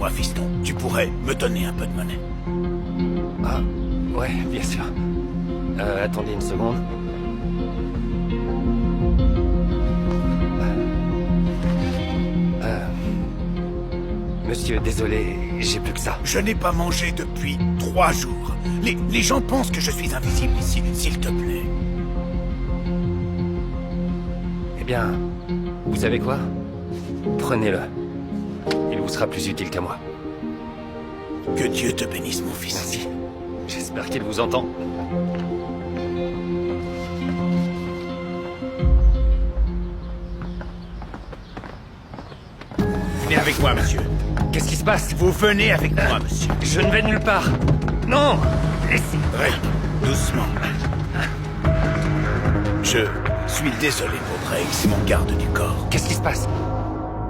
Dis-moi, fiston, tu pourrais me donner un peu de monnaie? Ah, ouais, bien sûr. Attendez une seconde. Monsieur, désolé, j'ai plus que ça. Je n'ai pas mangé depuis 3 jours. Les gens pensent que je suis invisible ici, s'il te plaît. Eh bien, vous savez quoi? Prenez-le. Il vous sera plus utile qu'à moi. Que Dieu te bénisse, mon fils. Merci. J'espère qu'il vous entend. Venez avec moi, monsieur. Qu'est-ce qui se passe? Vous venez avec moi, monsieur. Je ne vais nulle part. Non! Laissez... Drake, doucement. Je suis désolé pour Drake, c'est mon garde du corps. Qu'est-ce qui se passe?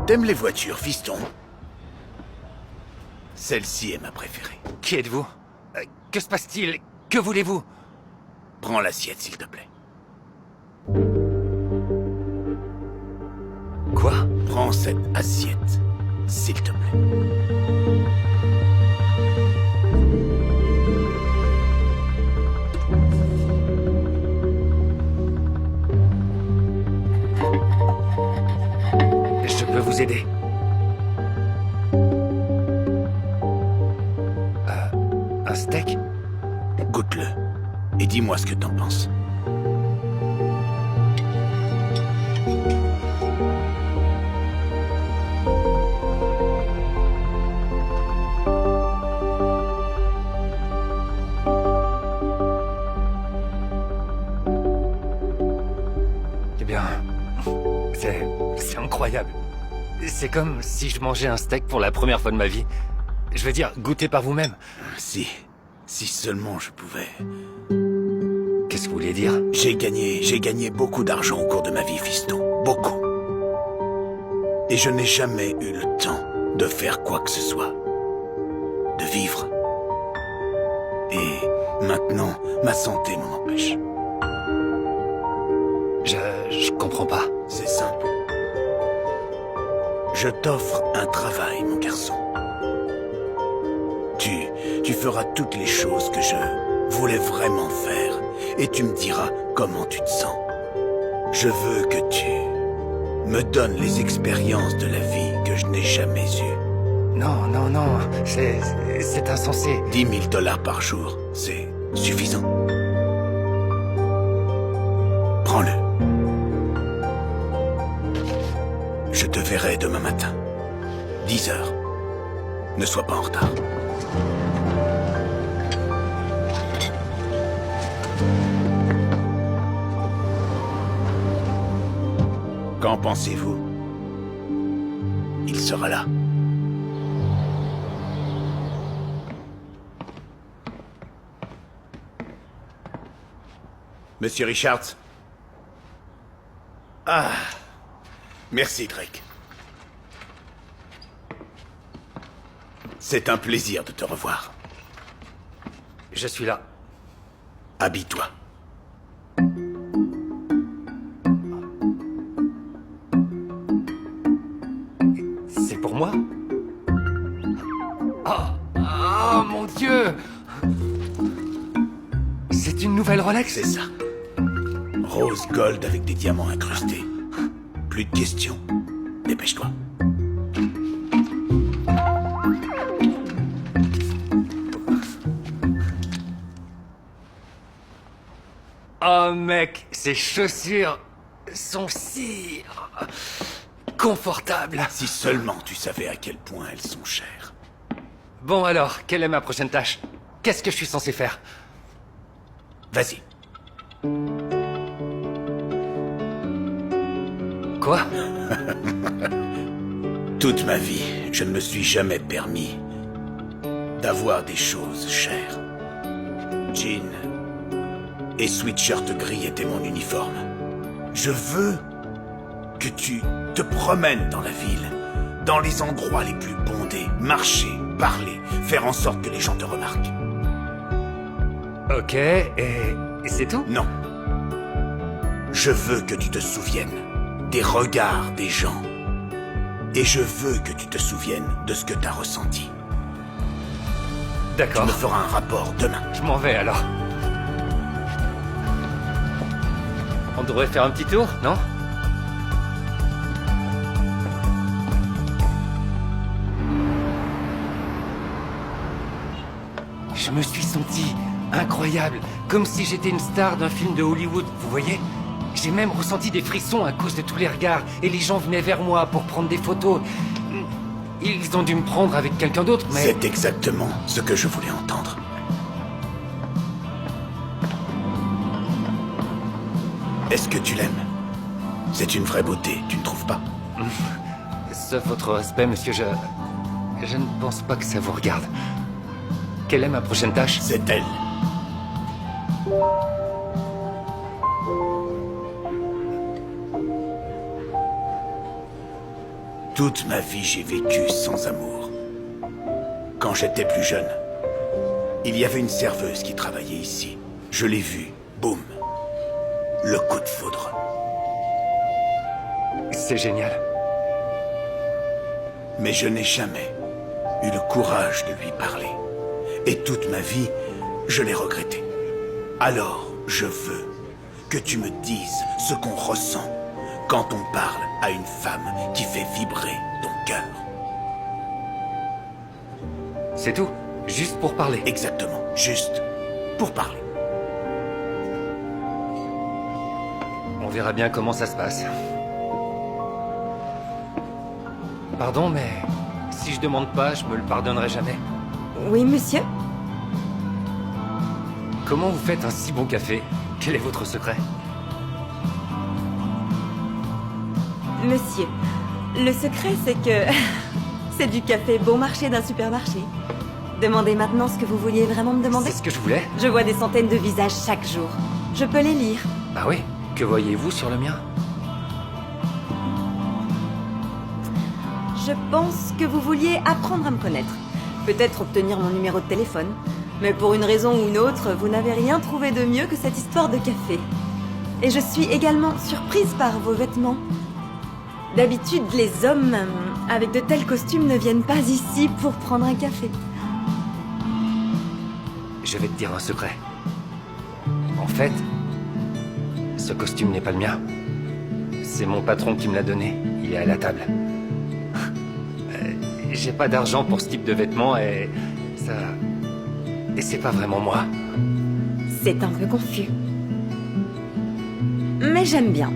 T'aimes les voitures, fiston? Celle-ci est ma préférée. Qui êtes-vous? Que se passe-t-il? Que voulez-vous? Prends l'assiette, s'il te plaît. Quoi? Prends cette assiette, s'il te plaît. Je peux vous aider. Un steak? Goûte-le et dis-moi ce que t'en penses. Eh bien, c'est incroyable. C'est comme si je mangeais un steak pour la première fois de ma vie. Je veux dire, goûtez par vous-même. Si seulement je pouvais. Qu'est-ce que vous voulez dire? J'ai gagné beaucoup d'argent au cours de ma vie, fiston. Beaucoup. Et je n'ai jamais eu le temps de faire quoi que ce soit. De vivre. Et maintenant, ma santé m'en empêche. Je comprends pas. C'est simple. Je t'offre un travail, mon garçon. Tu feras toutes les choses que je voulais vraiment faire, et tu me diras comment tu te sens. Je veux que tu me donnes les expériences de la vie que je n'ai jamais eues. Non, c'est insensé. 10 000 $ par jour, c'est suffisant. Prends-le. Je te verrai demain matin. 10 heures. Ne sois pas en retard. Qu'en pensez-vous? Il sera là. Monsieur Richards? Ah, merci Drake. C'est un plaisir de te revoir. Je suis là. Habille-toi. C'est pour moi? Oh mon Dieu! C'est une nouvelle Rolex? C'est ça. Rose gold avec des diamants incrustés. Plus de questions. Dépêche-toi. Oh mec, ces chaussures sont si confortables. Si seulement tu savais à quel point elles sont chères. Bon alors, quelle est ma prochaine tâche? Qu'est-ce que je suis censé faire? Vas-y. Quoi? Toute ma vie, je ne me suis jamais permis d'avoir des choses chères. Jean et sweatshirt gris étaient mon uniforme. Je veux que tu te promènes dans la ville, dans les endroits les plus bondés, marcher, parler, faire en sorte que les gens te remarquent. Ok, et c'est tout? Non. Je veux que tu te souviennes des regards des gens Et je veux que tu te souviennes de ce que t'as ressenti. Tu D'accord. me feras un rapport demain. Je m'en vais alors. On devrait faire un petit tour, non? Je me suis senti incroyable, comme si j'étais une star d'un film de Hollywood, vous voyez? J'ai même ressenti des frissons à cause de tous les regards, et les gens venaient vers moi pour prendre des photos. Ils ont dû me prendre avec quelqu'un d'autre, mais... C'est exactement ce que je voulais entendre. Est-ce que tu l'aimes? C'est une vraie beauté, tu ne trouves pas? Sauf votre respect, monsieur, je ne pense pas que ça vous regarde. Quelle est ma prochaine tâche? C'est elle. Toute ma vie, j'ai vécu sans amour. Quand j'étais plus jeune, il y avait une serveuse qui travaillait ici. Je l'ai vue, boum. Le coup de foudre. C'est génial. Mais je n'ai jamais eu le courage de lui parler. Et toute ma vie, je l'ai regretté. Alors, je veux que tu me dises ce qu'on ressent quand on parle à une femme qui fait vibrer ton cœur. C'est tout? Juste pour parler? Exactement, juste pour parler. On verra bien comment ça se passe. Pardon, mais si je demande pas, je me le pardonnerai jamais. Oui, monsieur? Comment vous faites un si bon café? Quel est votre secret? Monsieur, le secret, c'est que... c'est du café bon marché d'un supermarché. Demandez maintenant ce que vous vouliez vraiment me demander. C'est ce que je voulais. Je vois des centaines de visages chaque jour. Je peux les lire. Bah oui. Que voyez-vous sur le mien? Je pense que vous vouliez apprendre à me connaître. Peut-être obtenir mon numéro de téléphone. Mais pour une raison ou une autre, vous n'avez rien trouvé de mieux que cette histoire de café. Et je suis également surprise par vos vêtements. D'habitude, les hommes avec de tels costumes ne viennent pas ici pour prendre un café. Je vais te dire un secret. En fait, ce costume n'est pas le mien. C'est mon patron qui me l'a donné. Il est à la table. J'ai pas d'argent pour ce type de vêtements et ça... Et c'est pas vraiment moi. C'est un peu confus. Mais j'aime bien.